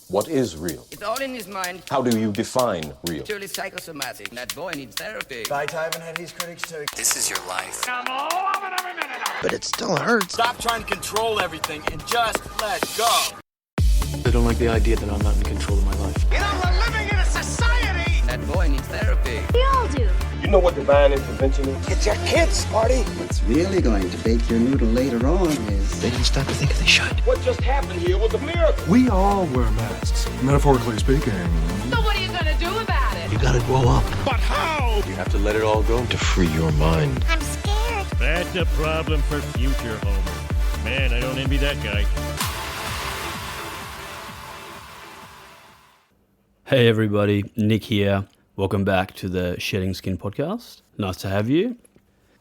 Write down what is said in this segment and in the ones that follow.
What is real? It's all in his mind. How do you define real? Purely psychosomatic. That boy needs therapy. Beethoven had his critics too. This is your life. But it still hurts. Stop trying to control everything and just let go. I don't like the idea that I'm not in control of my life. You know, we're living in a society. That boy needs therapy. We all do. You know what divine intervention is? It's your kids, Marty. What's really going to bake your noodle later on is... They didn't stop to think they should. What just happened here was a miracle. We all wear masks, metaphorically speaking. So what are you gonna do about it? You gotta grow up. But how? You have to let it all go to free your mind. I'm scared. That's a problem for future Homer. Man, I don't envy that guy. Hey everybody, Nick here. Welcome back to the Shedding Skin podcast. Nice to have you.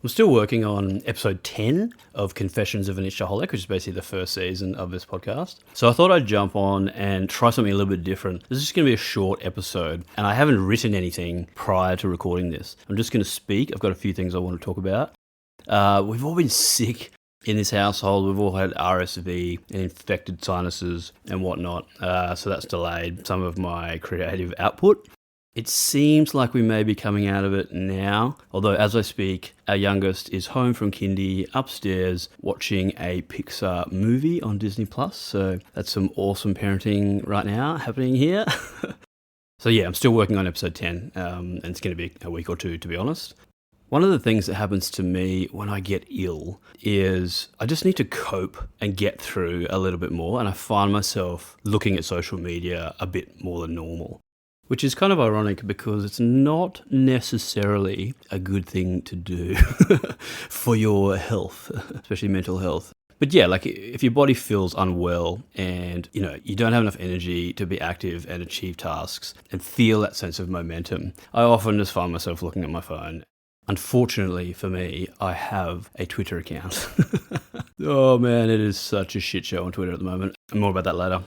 I'm still working on episode 10 of Confessions of an Itchaholic, which is basically the first season of this podcast. So I thought I'd jump on and try something a little bit different. This is going to be a short episode, and I haven't written anything prior to recording this. I'm just going to speak. I've got a few things I want to talk about. We've all been sick in this household. We've all had RSV and infected sinuses and whatnot. So that's delayed some of my creative output. It seems like we may be coming out of it now, although as I speak, our youngest is home from kindy, upstairs, watching a Pixar movie on Disney+. So that's some awesome parenting right now happening here. So yeah, I'm still working on episode 10, and it's going to be a week or two, to be honest. One of the things that happens to me when I get ill is I just need to cope and get through a little bit more, and I find myself looking at social media a bit more than normal. Which is kind of ironic because it's not necessarily a good thing to do for your health, especially mental health. But yeah, like if your body feels unwell and, you don't have enough energy to be active and achieve tasks and feel that sense of momentum, I often just find myself looking at my phone. Unfortunately for me, I have a Twitter account. Oh man, it is such a shit show on Twitter at the moment. More about that later.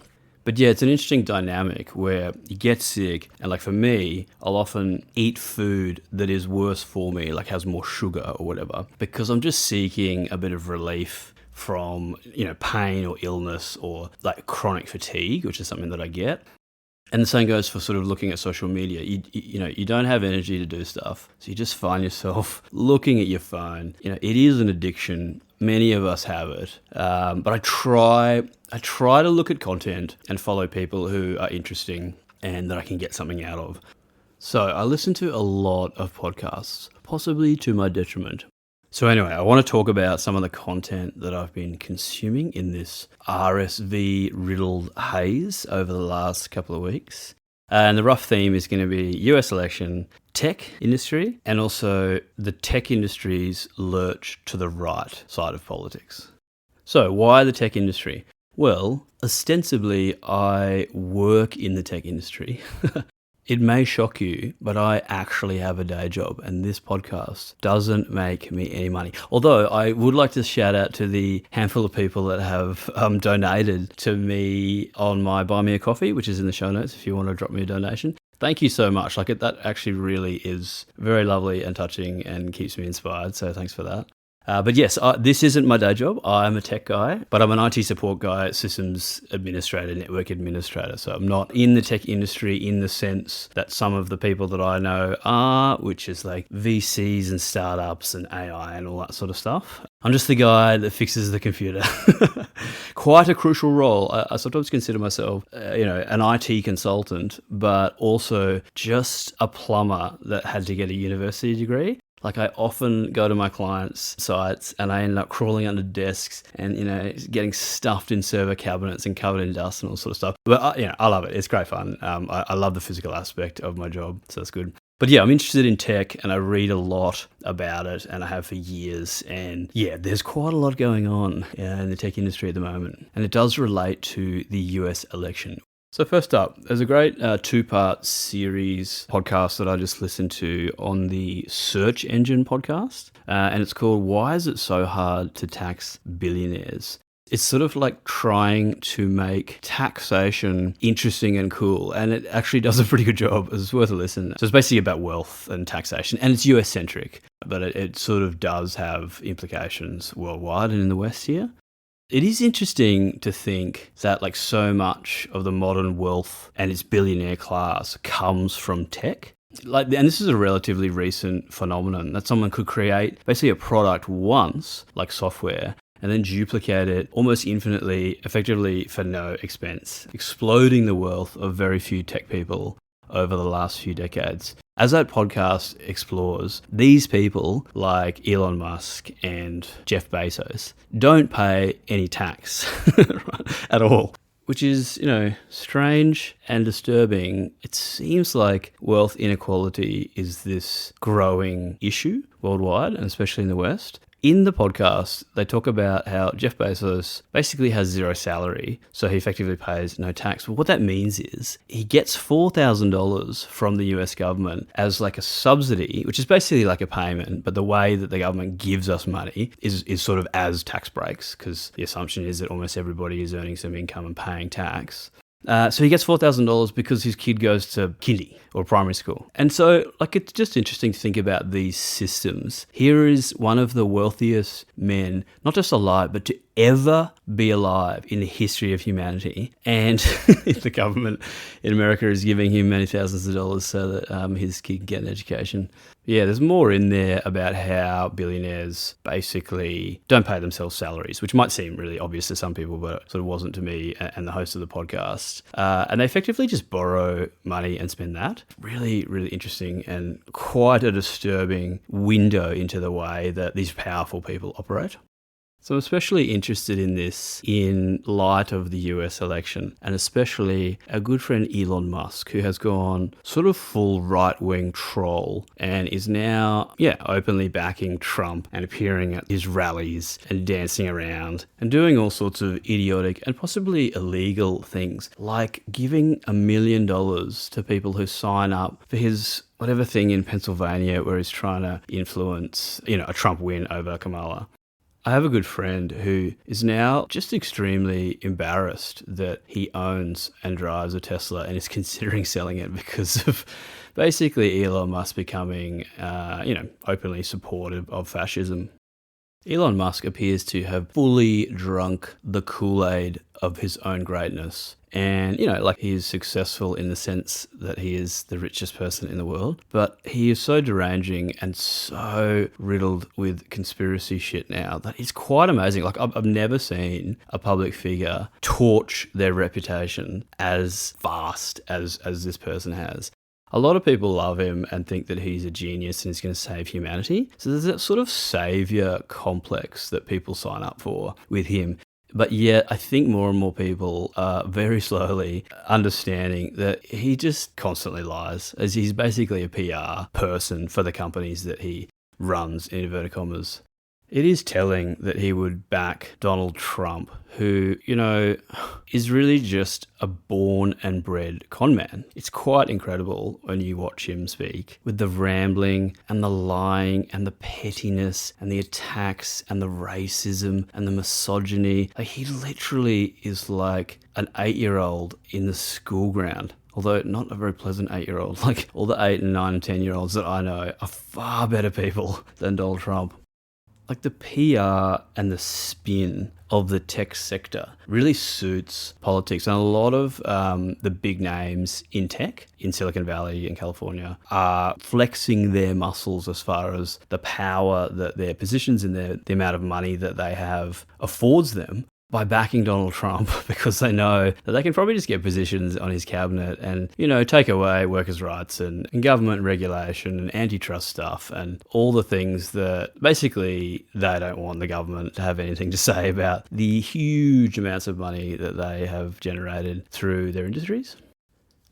But yeah, it's an interesting dynamic where you get sick, and like for me, I'll often eat food that is worse for me, like has more sugar or whatever, because I'm just seeking a bit of relief from, pain or illness or like chronic fatigue, which is something that I get. And the same goes for sort of looking at social media. You don't have energy to do stuff, so you just find yourself looking at your phone. It is an addiction. Many of us have it, but I try to look at content and follow people who are interesting and that I can get something out of. So I listen to a lot of podcasts, possibly to my detriment. So anyway, I want to talk about some of the content that I've been consuming in this RSV-riddled haze over the last couple of weeks. And the rough theme is going to be US election, tech industry, and also the tech industry's lurch to the right side of politics. So why the tech industry? Well, ostensibly, I work in the tech industry. It may shock you, but I actually have a day job, and this podcast doesn't make me any money. Although I would like to shout out to the handful of people that have donated to me on my Buy Me a Coffee, which is in the show notes if you want to drop me a donation. Thank you so much. That actually really is very lovely and touching and keeps me inspired, so thanks for that. But yes, this isn't my day job. I'm a tech guy, but I'm an IT support guy, systems administrator, network administrator. So I'm not in the tech industry in the sense that some of the people that I know are, which is like VCs and startups and AI and all that sort of stuff. I'm just the guy that fixes the computer. Quite a crucial role. I sometimes consider myself, an IT consultant, but also just a plumber that had to get a university degree. Like I often go to my clients' sites and I end up crawling under desks and, getting stuffed in server cabinets and covered in dust and all sort of stuff. But, I love it. It's great fun. I love the physical aspect of my job, so that's good. But yeah, I'm interested in tech and I read a lot about it and I have for years. And yeah, there's quite a lot going on in the tech industry at the moment. And it does relate to the US election. So first up, there's a great two-part series podcast that I just listened to on the Search Engine podcast, and it's called Why Is It So Hard to Tax Billionaires? It's sort of like trying to make taxation interesting and cool, and it actually does a pretty good job. It's worth a listen. So it's basically about wealth and taxation, and it's US-centric, but it sort of does have implications worldwide and in the West here. It is interesting to think that like so much of the modern wealth and its billionaire class comes from tech. And this is a relatively recent phenomenon that someone could create basically a product once, like software, and then duplicate it almost infinitely, effectively for no expense, exploding the wealth of very few tech people over the last few decades. As that podcast explores, these people like Elon Musk and Jeff Bezos don't pay any tax at all, which is, strange and disturbing. It seems like wealth inequality is this growing issue worldwide, and especially in the West. In the podcast, they talk about how Jeff Bezos basically has zero salary, so he effectively pays no tax. But what that means is he gets $4,000 from the US government as like a subsidy, which is basically like a payment, but the way that the government gives us money is sort of as tax breaks, because the assumption is that almost everybody is earning some income and paying tax. So he gets $4,000 because his kid goes to kindy or primary school. And so, it's just interesting to think about these systems. Here is one of the wealthiest men, not just alive, but to ever be alive in the history of humanity. And the government in America is giving him many thousands of dollars so that his kid can get an education. Yeah, there's more in there about how billionaires basically don't pay themselves salaries, which might seem really obvious to some people, but it sort of wasn't to me and the host of the podcast. And they effectively just borrow money and spend that. Really, really interesting and quite a disturbing window into the way that these powerful people operate. So I'm especially interested in this in light of the US election, and especially our good friend Elon Musk, who has gone sort of full right-wing troll and is now, openly backing Trump and appearing at his rallies and dancing around and doing all sorts of idiotic and possibly illegal things, like giving $1 million to people who sign up for his whatever thing in Pennsylvania where he's trying to influence, a Trump win over Kamala. I have a good friend who is now just extremely embarrassed that he owns and drives a Tesla and is considering selling it because of basically Elon Musk becoming, openly supportive of fascism. Elon Musk appears to have fully drunk the Kool-Aid of his own greatness. And, he is successful in the sense that he is the richest person in the world. But he is so deranging and so riddled with conspiracy shit now that it's quite amazing. I've never seen a public figure torch their reputation as fast as this person has. A lot of people love him and think that he's a genius and he's going to save humanity. So there's that sort of savior complex that people sign up for with him. But yet, I think more and more people are very slowly understanding that he just constantly lies, as he's basically a PR person for the companies that he runs, in inverted commas. It is telling that he would back Donald Trump, who, is really just a born and bred con man. It's quite incredible when you watch him speak, with the rambling and the lying and the pettiness and the attacks and the racism and the misogyny. He literally is like an 8-year-old in the school ground. Although not a very pleasant 8-year-old. All the 8 and 9 and 10-year-olds that I know are far better people than Donald Trump. The PR and the spin of the tech sector really suits politics. And a lot of the big names in tech, in Silicon Valley and California, are flexing their muscles as far as the power that their positions and the amount of money that they have affords them by backing Donald Trump, because they know that they can probably just get positions on his cabinet and, take away workers' rights and government regulation and antitrust stuff and all the things that basically they don't want the government to have anything to say about the huge amounts of money that they have generated through their industries.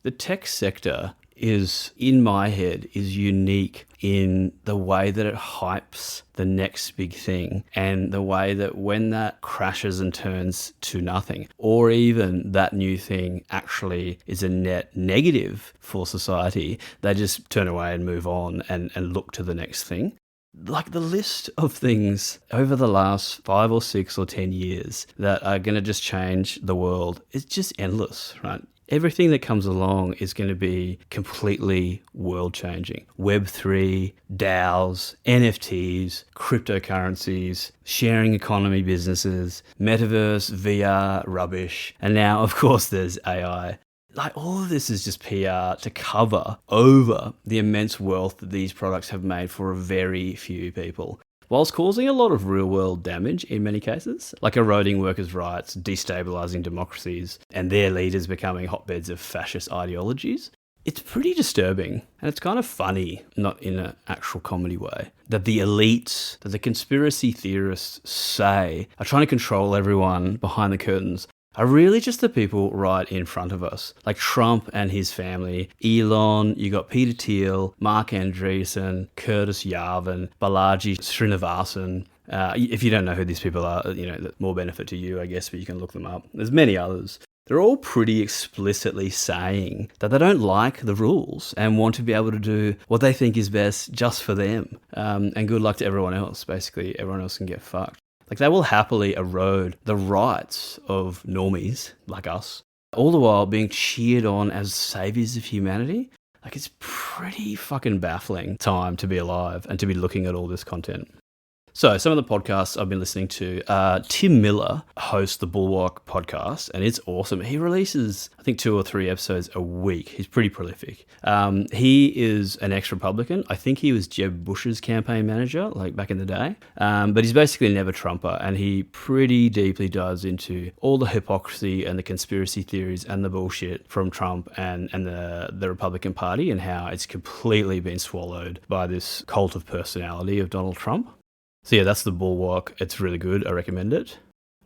The tech sector is, in my head, is unique in the way that it hypes the next big thing, and the way that when that crashes and turns to nothing, or even that new thing actually is a net negative for society, they just turn away and move on and look to the next thing. Like the list of things over the last 5 or 6 or 10 years that are going to just change the world is just endless, right? Everything that comes along is going to be completely world-changing. Web3, DAOs, NFTs, cryptocurrencies, sharing economy businesses, metaverse, VR, rubbish, and now, of course, there's AI. Like, all of this is just PR to cover over the immense wealth that these products have made for a very few people, whilst causing a lot of real-world damage in many cases, like eroding workers' rights, destabilising democracies, and their leaders becoming hotbeds of fascist ideologies. It's pretty disturbing, and it's kind of funny, not in an actual comedy way, that the elites, that the conspiracy theorists say are trying to control everyone behind the curtains are really just the people right in front of us, like Trump and his family, Elon, you got Peter Thiel, Mark Andreessen, Curtis Yarvin, Balaji Srinivasan. If you don't know who these people are, more benefit to you, I guess, but you can look them up. There's many others. They're all pretty explicitly saying that they don't like the rules and want to be able to do what they think is best just for them. And good luck to everyone else. Basically, everyone else can get fucked. Like, they will happily erode the rights of normies like us, all the while being cheered on as saviors of humanity. Like, it's pretty fucking baffling time to be alive and to be looking at all this content. So some of the podcasts I've been listening to, Tim Miller hosts the Bulwark podcast, and it's awesome. He releases, I think, 2 or 3 episodes a week. He's pretty prolific. He is an ex-Republican. I think he was Jeb Bush's campaign manager, like back in the day. But he's basically never Trumper, and he pretty deeply dives into all the hypocrisy and the conspiracy theories and the bullshit from Trump and the Republican Party, and how it's completely been swallowed by this cult of personality of Donald Trump. So yeah, that's the Bulwark. It's really good. I recommend it.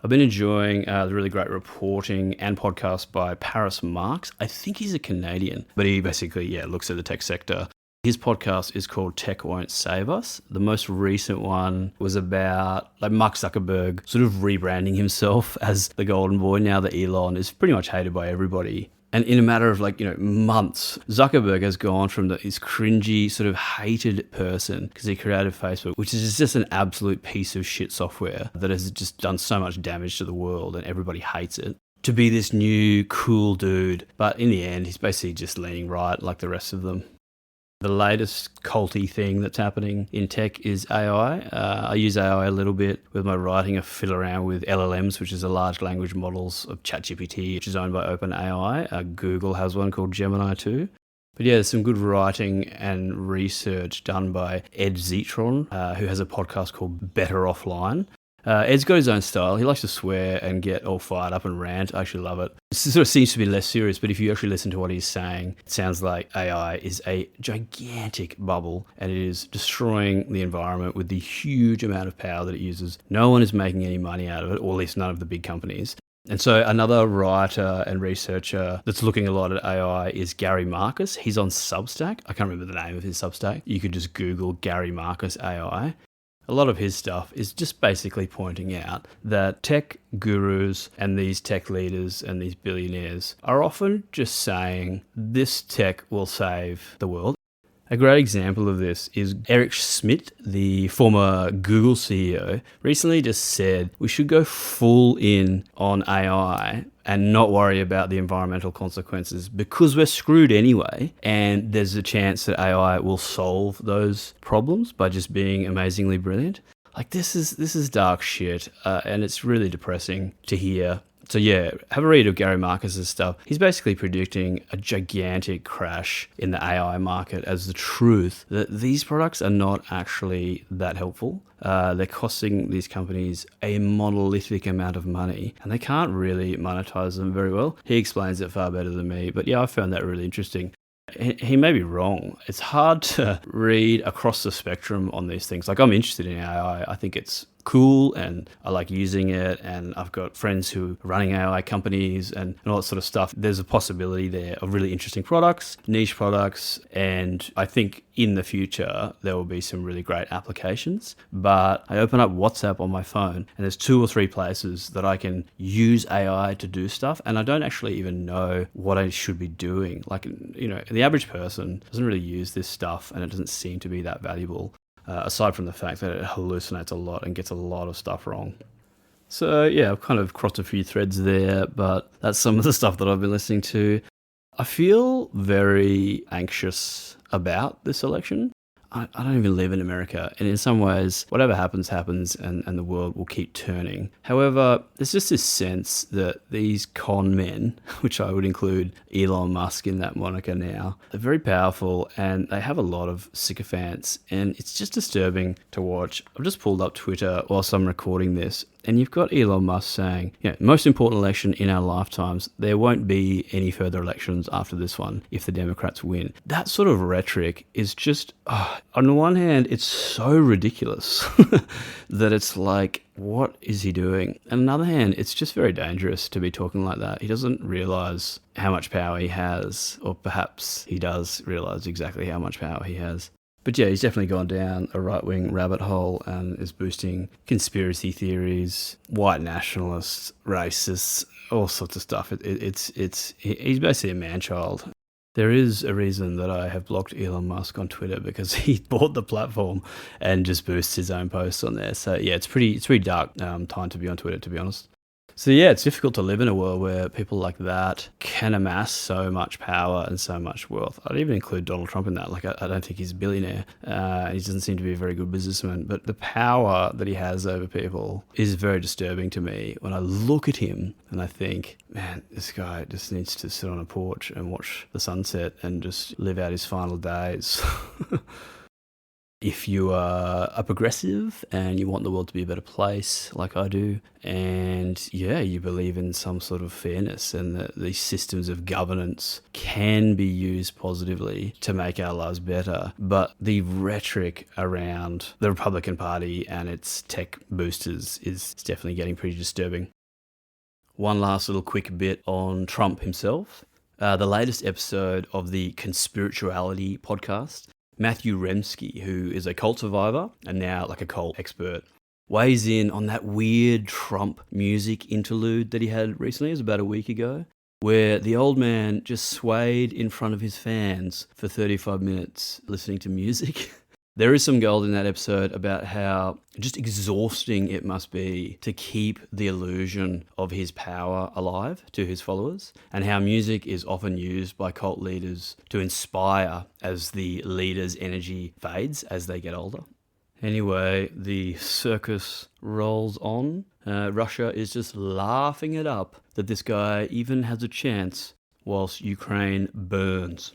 I've been enjoying the really great reporting and podcast by Paris Marx. I think he's a Canadian, but he basically, looks at the tech sector. His podcast is called Tech Won't Save Us. The most recent one was about like Mark Zuckerberg sort of rebranding himself as the golden boy now that Elon is pretty much hated by everybody. And in a matter of months, Zuckerberg has gone from this cringy, sort of hated person because he created Facebook, which is just an absolute piece of shit software that has just done so much damage to the world and everybody hates it, to be this new cool dude. But in the end, he's basically just leaning right like the rest of them. The latest culty thing that's happening in tech is AI. I use AI a little bit with my writing. I fiddle around with LLMs, which is the large language models of ChatGPT, which is owned by OpenAI. Google has one called Gemini too. But yeah, there's some good writing and research done by Ed Zitron, who has a podcast called Better Offline. Ed's got his own style. He likes to swear and get all fired up and rant. I actually love it. It sort of seems to be less serious, but if you actually listen to what he's saying, it sounds like AI is a gigantic bubble and it is destroying the environment with the huge amount of power that it uses. No one is making any money out of it, or at least none of the big companies. And so another writer and researcher that's looking a lot at AI is Gary Marcus. He's on Substack. I can't remember the name of his Substack. You could just Google Gary Marcus AI. A lot of his stuff is just basically pointing out that tech gurus and these tech leaders and these billionaires are often just saying this tech will save the world. A great example of this is Eric Schmidt, the former Google CEO, recently just said we should go full in on AI and not worry about the environmental consequences because we're screwed anyway, and there's a chance that AI will solve those problems by just being amazingly brilliant. Like, this is dark shit, and it's really depressing to hear. So yeah, have a read of Gary Marcus's stuff. He's basically predicting a gigantic crash in the AI market as the truth that these products are not actually that helpful. They're costing these companies a monolithic amount of money and they can't really monetize them very well. He explains it far better than me, but yeah, I found that really interesting. He may be wrong. It's hard to read across the spectrum on these things. Like, I'm interested in AI. I think it's cool and I like using it, and I've got friends who are running AI companies and all that sort of stuff. There's a possibility there of really interesting products, niche products, and I think in the future there will be some really great applications. But I open up WhatsApp on my phone and there's 2 or 3 places that I can use AI to do stuff, and I don't actually even know what I should be doing. Like, the average person doesn't really use this stuff and it doesn't seem to be that valuable. aside from the fact that it hallucinates a lot and gets a lot of stuff wrong. So yeah, I've kind of crossed a few threads there, but that's some of the stuff that I've been listening to. I feel very anxious about this election. I don't even live in America, and in some ways, whatever happens, happens, and the world will keep turning. However, there's just this sense that these con men, which I would include Elon Musk in that moniker now, they're very powerful, and they have a lot of sycophants, and it's just disturbing to watch. I've just pulled up Twitter whilst I'm recording this, and you've got Elon Musk saying, most important election in our lifetimes, there won't be any further elections after this one if the Democrats win. That sort of rhetoric is just, on the one hand, it's so ridiculous that it's like, what is he doing? And on the other hand, it's just very dangerous to be talking like that. He doesn't realize how much power he has, or perhaps he does realize exactly how much power he has. But yeah, he's definitely gone down a right-wing rabbit hole and is boosting conspiracy theories, white nationalists, racists, all sorts of stuff. He's basically a man-child. There is a reason that I have blocked Elon Musk on Twitter, because he bought the platform and just boosts his own posts on there. So yeah, it's pretty dark time to be on Twitter, to be honest. So yeah, it's difficult to live in a world where people like that can amass so much power and so much wealth. I'd even include Donald Trump in that. Like, I don't think he's a billionaire. He doesn't seem to be a very good businessman. But the power that he has over people is very disturbing to me when I look at him and I think, man, this guy just needs to sit on a porch and watch the sunset and just live out his final days. If you are a progressive and you want the world to be a better place, like I do, and you believe in some sort of fairness and that these systems of governance can be used positively to make our lives better, but the rhetoric around the Republican Party and its tech boosters is definitely getting pretty disturbing. One last little quick bit on Trump himself. The latest episode of the Conspirituality podcast, Matthew Remski, who is a cult survivor and now like a cult expert, weighs in on that weird Trump music interlude that he had recently. It was about a week ago, where the old man just swayed in front of his fans for 35 minutes listening to music. There is some gold in that episode about how just exhausting it must be to keep the illusion of his power alive to his followers, and how music is often used by cult leaders to inspire as the leader's energy fades as they get older. Anyway, the circus rolls on. Russia is just laughing it up that this guy even has a chance whilst Ukraine burns.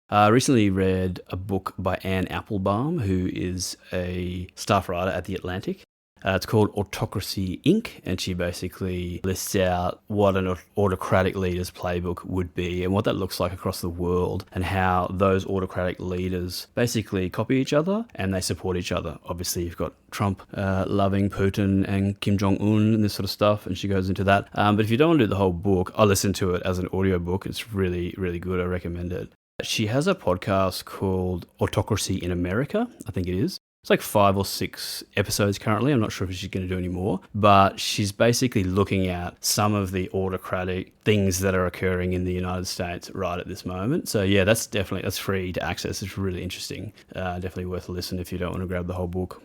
I recently read a book by Anne Applebaum, who is a staff writer at The Atlantic. It's called Autocracy, Inc., and she basically lists out what an autocratic leader's playbook would be and what that looks like across the world, and how those autocratic leaders basically copy each other and they support each other. Obviously, you've got Trump loving Putin and Kim Jong-un and this sort of stuff, and she goes into that. But if you don't want to do the whole book, I listened to it as an audiobook. It's really, really good. I recommend it. She has a podcast called Autocracy in America, I think it is. It's like 5 or 6 episodes currently. I'm not sure if she's going to do any more, but she's basically looking at some of the autocratic things that are occurring in the United States right at this moment. So yeah, that's free to access. It's really interesting. Definitely worth a listen if you don't want to grab the whole book.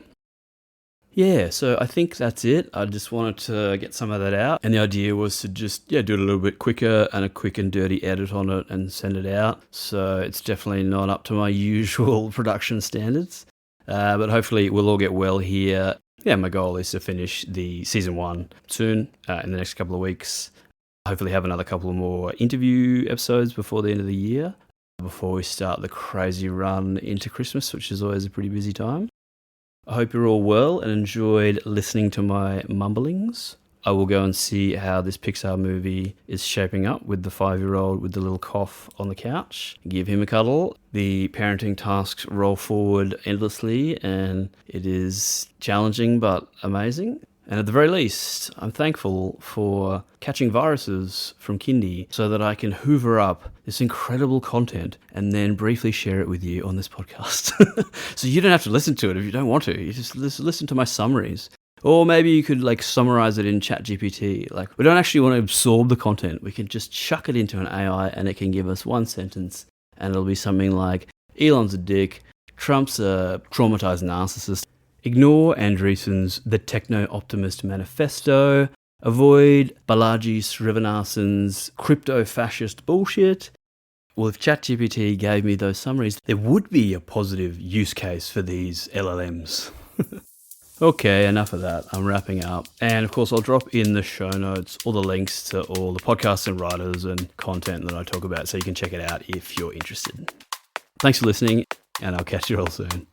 Yeah, so I think that's it. I just wanted to get some of that out. And the idea was to just do it a little bit quicker and a quick and dirty edit on it and send it out. So it's definitely not up to my usual production standards. But hopefully we'll all get well here. Yeah, my goal is to finish the season 1 soon, in the next couple of weeks. Hopefully have another couple of more interview episodes before the end of the year, before we start the crazy run into Christmas, which is always a pretty busy time. I hope you're all well and enjoyed listening to my mumblings. I will go and see how this Pixar movie is shaping up with the 5-year-old with the little cough on the couch. Give him a cuddle. The parenting tasks roll forward endlessly, and it is challenging but amazing. And at the very least, I'm thankful for catching viruses from kindy so that I can hoover up this incredible content and then briefly share it with you on this podcast. So you don't have to listen to it if you don't want to. You just listen to my summaries. Or maybe you could summarize it in ChatGPT. We don't actually want to absorb the content. We can just chuck it into an AI and it can give us one sentence, and it'll be something like, Elon's a dick, Trump's a traumatized narcissist. Ignore Andreessen's The Techno-Optimist Manifesto. Avoid Balaji Srinivasan's crypto-fascist bullshit. Well, if ChatGPT gave me those summaries, there would be a positive use case for these LLMs. Okay, enough of that. I'm wrapping up. And of course, I'll drop in the show notes all the links to all the podcasts and writers and content that I talk about so you can check it out if you're interested. Thanks for listening, and I'll catch you all soon.